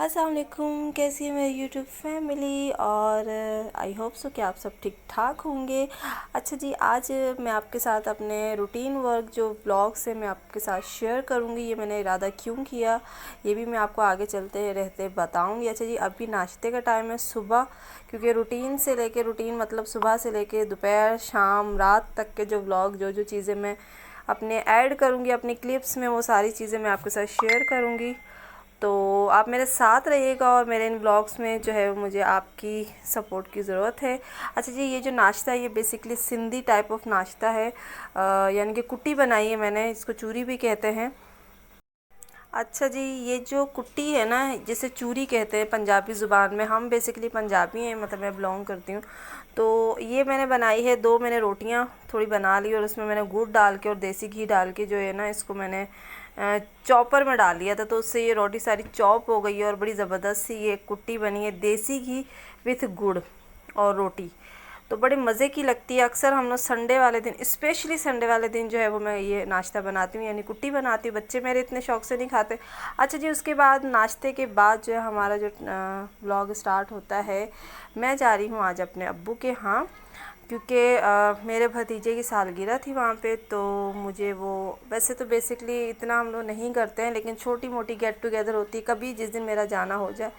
अस्सलाम वालेकुम, कैसी है मेरी यूट्यूब फैमिली। और आई होप सो कि आप सब ठीक ठाक होंगे। अच्छा जी, आज मैं आपके साथ अपने रूटीन वर्क जो ब्लॉग्स है मैं आपके साथ शेयर करूंगी। ये मैंने इरादा क्यों किया ये भी मैं आपको आगे चलते रहते बताऊंगी। अच्छा जी, अभी नाश्ते का टाइम है सुबह, क्योंकि रूटीन मतलब सुबह से लेके दोपहर शाम रात तक के जो ब्लॉग जो चीज़ें मैं अपने ऐड करूँगी अपनी क्लिप्स में, वो सारी चीज़ें मैं आपके साथ शेयर करूँगी। तो आप मेरे साथ रहिएगा और मेरे इन ब्लॉग्स में जो है मुझे आपकी सपोर्ट की ज़रूरत है। अच्छा जी, ये जो नाश्ता है ये बेसिकली सिंधी टाइप ऑफ नाश्ता है, यानी कि कुट्टी बनाई है मैंने, इसको चूरी भी कहते हैं। अच्छा जी, ये जो कुट्टी है ना जिसे चूरी कहते हैं पंजाबी ज़ुबान में, हम बेसिकली पंजाबी हैं, मतलब मैं बिलोंग करती हूँ। तो ये मैंने बनाई है, दो मैंने रोटियाँ थोड़ी बना ली और उसमें मैंने गुड़ डाल के और देसी घी डाल के जो है ना इसको मैंने चॉपर में डाल लिया था, तो उससे ये रोटी सारी चॉप हो गई है और बड़ी ज़बरदस्त सी ये कुट्टी बनी है, देसी घी विथ गुड़ और रोटी। तो बड़े मज़े की लगती है। अक्सर हम लोग संडे वाले दिन, स्पेशली संडे वाले दिन जो है वो मैं ये नाश्ता बनाती हूँ, यानी कुट्टी बनाती हूँ। बच्चे मेरे इतने शौक से नहीं खाते। अच्छा जी, उसके बाद नाश्ते के बाद जो है हमारा जो व्लॉग स्टार्ट होता है, मैं जा रही हूँ आज अपने अब्बू के यहाँ, क्योंकि मेरे भतीजे की सालगिरह थी वहाँ पे। तो मुझे वो, वैसे तो बेसिकली इतना हम लोग नहीं करते हैं, लेकिन छोटी मोटी गेट टुगेदर होती है कभी जिस दिन मेरा जाना हो जाए।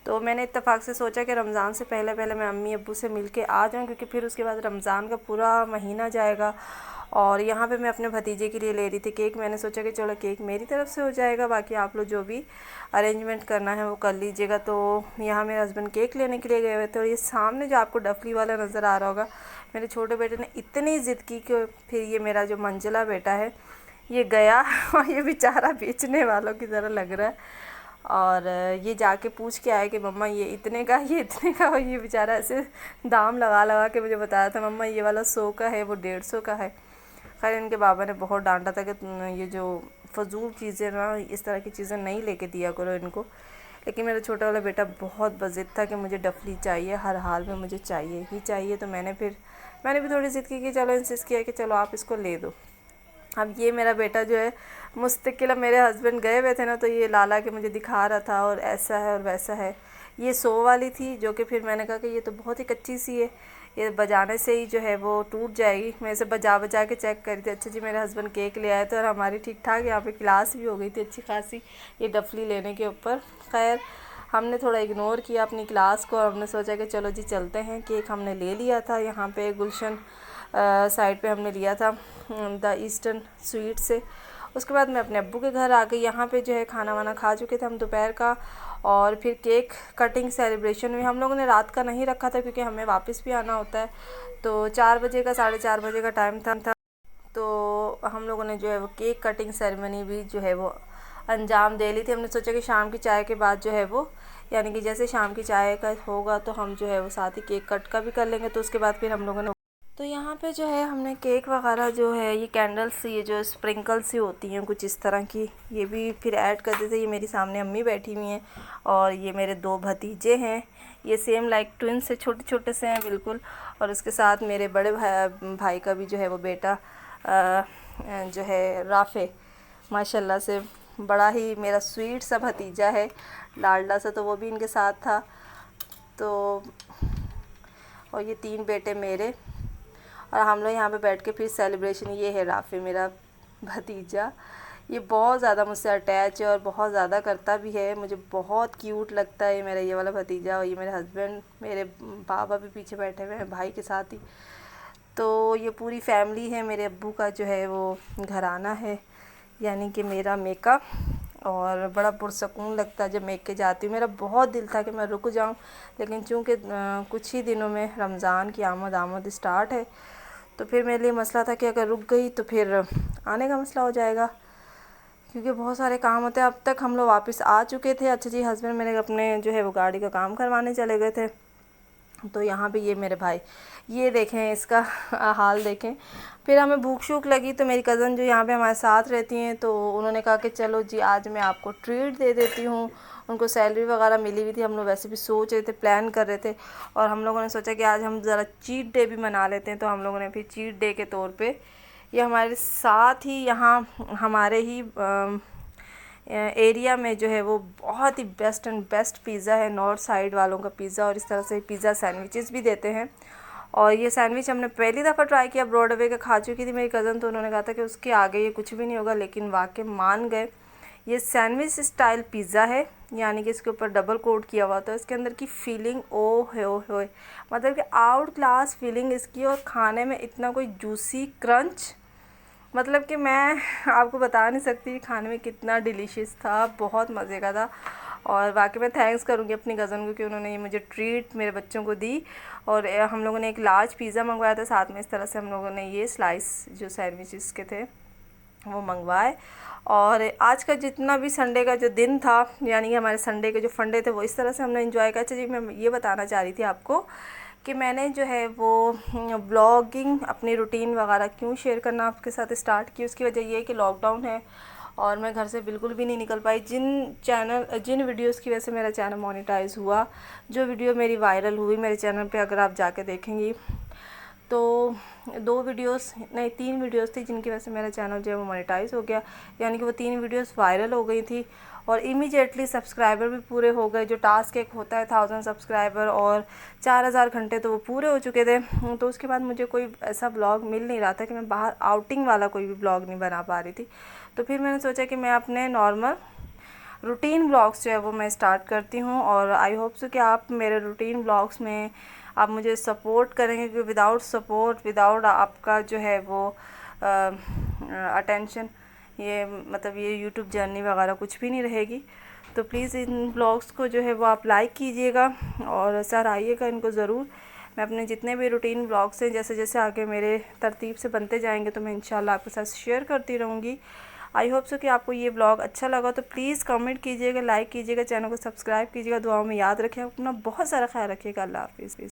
तो मैंने इत्तेफाक से सोचा कि रमज़ान से पहले पहले मैं अम्मी अब्बू से मिल के आ जाऊँ, क्योंकि फिर उसके बाद रमज़ान का पूरा महीना जाएगा। और यहाँ पे मैं अपने भतीजे के लिए ले रही थी केक। मैंने सोचा कि चलो केक मेरी तरफ से हो जाएगा, बाकी आप लोग जो भी अरेंजमेंट करना है वो कर लीजिएगा। तो यहाँ मेरे हस्बैंड केक लेने के लिए गए हुए थे, और ये सामने जो आपको डफली वाला नज़र आ रहा होगा, मेरे छोटे बेटे ने इतनी ज़िद की कि फिर ये मेरा जो मंजिला बेटा है ये गया और ये बेचारा बेचने वालों की तरह लग रहा है। और ये जाके पूछ के आया कि मम्मा ये इतने का, ये इतने का। और ये बेचारा ऐसे दाम लगा लगा के मुझे बताया था, मम्मा ये वाला 100 का है, वो 150 का है। खैर इनके बाबा ने बहुत डांटा था कि ये जो फजूल चीज़ें ना, इस तरह की चीज़ें नहीं लेके दिया करो इनको। लेकिन मेरा छोटा वाला बेटा बहुत बज़िद था कि मुझे डफली चाहिए, हर हाल में मुझे चाहिए ही चाहिए। तो मैंने भी थोड़ी ज़िद की कि चलो, इंसिस्ट किया कि चलो आप इसको ले दो। अब ये मेरा बेटा जो है मुस्तकिल, अब मेरे हस्बैंड गए हुए थे ना, तो ये लाला के मुझे दिखा रहा था और ऐसा है और वैसा है। ये 100 वाली थी, जो कि फिर मैंने कहा कि ये तो बहुत ही कच्ची सी है, ये बजाने से ही जो है वो टूट जाएगी। मैं इसे बजा बजा के चेक करी थी। अच्छा जी, मेरे हस्बैंड केक ले आए थे और हमारी ठीक ठाक यहाँ पे क्लास भी हो गई थी अच्छी खासी ये डफली लेने के ऊपर। खैर हमने थोड़ा इग्नोर किया अपनी क्लास को और हमने सोचा कि चलो जी चलते हैं। केक हमने ले लिया था यहाँ पे गुलशन साइड पे हमने लिया था द ईस्टर्न स्वीट से। उसके बाद मैं अपने अब्बू के घर आ गई। यहाँ पे जो है खाना वाना खा चुके थे हम दोपहर का, और फिर केक कटिंग सेलिब्रेशन में हम लोगों ने रात का नहीं रखा था, क्योंकि हमें वापस भी आना होता है। तो 4 बजे का, 4:30 बजे का टाइम था। तो हम लोगों ने जो है वो केक कटिंग सेरेमनी भी जो है वो अंजाम दे ली थी। हमने सोचा कि शाम की चाय के बाद जो है वो, यानी कि जैसे शाम की चाय का होगा तो हम जो है वो साथ ही केक कट का भी कर लेंगे। तो उसके बाद फिर हम लोगों ने, तो यहाँ पे जो है हमने केक वगैरह जो है ये कैंडल्स, ये जो स्प्रिंकल्स सी होती हैं कुछ इस तरह की, ये भी फिर ऐड कर देते। ये मेरी सामने अम्मी बैठी हुई हैं और ये मेरे 2 भतीजे हैं, ये सेम लाइक ट्विंस से छोटे छोटे से हैं बिल्कुल। और उसके साथ मेरे बड़े भाई का भी जो है वो बेटा जो है राफ़े, माशाल्लाह से बड़ा ही मेरा स्वीट सा भतीजा है, लाडला सा, तो वो भी इनके साथ था। तो और ये 3 बेटे मेरे, और हम लोग यहाँ पे बैठ के फिर सेलिब्रेशन। ये है राफ़ी मेरा भतीजा, ये बहुत ज़्यादा मुझसे अटैच है और बहुत ज़्यादा करता भी है, मुझे बहुत क्यूट लगता है मेरा ये वाला भतीजा। और ये मेरे हस्बैंड, मेरे बाबा भी पीछे बैठे हुए हैं भाई के साथ ही। तो ये पूरी फैमिली है, मेरे अब्बू का जो है वो घराना है, यानी कि मेरा मेका। और बड़ा पुरसकून लगता है जब मैं के जाती हूँ। मेरा बहुत दिल था कि मैं रुक जाऊँ, लेकिन चूँकि कुछ ही दिनों में रमज़ान की आमद स्टार्ट है, तो फिर मेरे लिए मसला था कि अगर रुक गई तो फिर आने का मसला हो जाएगा, क्योंकि बहुत सारे काम होते हैं। अब तक हम लोग वापस आ चुके थे। अच्छा जी, हस्बैंड मेरे अपने जो है वो गाड़ी का काम करवाने चले गए थे। तो यहाँ पे ये मेरे भाई, ये देखें इसका हाल देखें। फिर हमें भूख शूख लगी, तो मेरी कज़न जो यहाँ पे हमारे साथ रहती हैं, तो उन्होंने कहा कि चलो जी आज मैं आपको ट्रीट दे देती हूँ। उनको सैलरी वगैरह मिली हुई थी, हम लोग वैसे भी सोच रहे थे, प्लान कर रहे थे, और हम लोगों ने सोचा कि आज हम ज़रा चीट डे भी मना लेते हैं। तो हम लोगों ने फिर चीट डे के तौर पर, ये हमारे साथ ही यहाँ हमारे ही एरिया में जो है वो बहुत ही बेस्ट एंड बेस्ट पिज़्ज़ा है, नॉर्थ साइड वालों का पिज़्ज़ा। और इस तरह से पिज़्ज़ा सैंडविचेस भी देते हैं। और ये सैंडविच हमने पहली दफ़ा ट्राई किया, ब्रॉडवे का खा चुकी थी मेरी कज़न, तो उन्होंने कहा था कि उसके आगे ये कुछ भी नहीं होगा, लेकिन वाकई मान गए। ये सैंडविच स्टाइल पिज़्ज़ा है, यानी कि इसके ऊपर डबल कोट किया हुआ था। इसके अंदर की फीलिंग हो मतलब कि आउट क्लास फीलिंग इसकी, और खाने में इतना कोई जूसी क्रंच, मतलब कि मैं आपको बता नहीं सकती खाने में कितना डिलीशियस था, बहुत मज़े का था। और वाकई मैं थैंक्स करूँगी अपनी कज़न को कि उन्होंने ये मुझे ट्रीट मेरे बच्चों को दी। और हम लोगों ने एक लार्ज पिज़्ज़ा मंगवाया था, साथ में इस तरह से हम लोगों ने ये स्लाइस जो सैंडविचेस के थे वो मंगवाए। और आज का जितना भी संडे का जो दिन था, यानी कि हमारे संडे के जो फंडे थे, वो इस तरह से हमने एंजॉय किया। अच्छा जी, मैं ये बताना चाह रही थी आपको कि मैंने जो है वो ब्लॉगिंग अपनी रूटीन वगैरह क्यों शेयर करना आपके साथ स्टार्ट की। उसकी वजह ये है कि लॉकडाउन है और मैं घर से बिल्कुल भी नहीं निकल पाई। जिन वीडियोस की वजह से मेरा चैनल मोनेटाइज हुआ, जो वीडियो मेरी वायरल हुई मेरे चैनल पे, अगर आप जाके देखेंगी तो 3 वीडियोस थी जिनकी वजह से मेरा चैनल जो है वो मोनेटाइज हो गया। यानी कि वो 3 वीडियोस वायरल हो गई थी और इमीडिएटली सब्सक्राइबर भी पूरे हो गए। जो टास्क एक होता है 1000 सब्सक्राइबर और 4000 घंटे, तो वो पूरे हो चुके थे। तो उसके बाद मुझे कोई ऐसा ब्लॉग मिल नहीं रहा था कि मैं बाहर आउटिंग वाला कोई भी ब्लॉग नहीं बना पा रही थी। तो फिर मैंने सोचा कि मैं अपने नॉर्मल रूटीन ब्लॉग्स जो है वो मैं स्टार्ट करती हूँ। और आई होप सो कि आप मेरे रूटीन ब्लॉग्स में आप मुझे सपोर्ट करेंगे, क्योंकि विदाउट सपोर्ट, विदाउट आपका जो है वो अटेंशन, ये मतलब ये यूट्यूब जर्नी वगैरह कुछ भी नहीं रहेगी। तो प्लीज़ इन ब्लॉग्स को जो है वो आप लाइक कीजिएगा और सराहिएगा इनको ज़रूर। मैं अपने जितने भी रूटीन ब्लॉग्स हैं, जैसे जैसे आगे मेरे तरतीब से बनते जाएंगे, तो मैं इंशाल्लाह आपके साथ शेयर करती रहूँगी। आई होप सो कि आपको ये ब्लॉग अच्छा लगा तो प्लीज़ कमेंट कीजिएगा, लाइक कीजिएगा, चैनल को सब्सक्राइब कीजिएगा। दुआओं में याद रखिए, अपना बहुत सारा ख्याल रखिएगा। अल्लाह हाफिज़।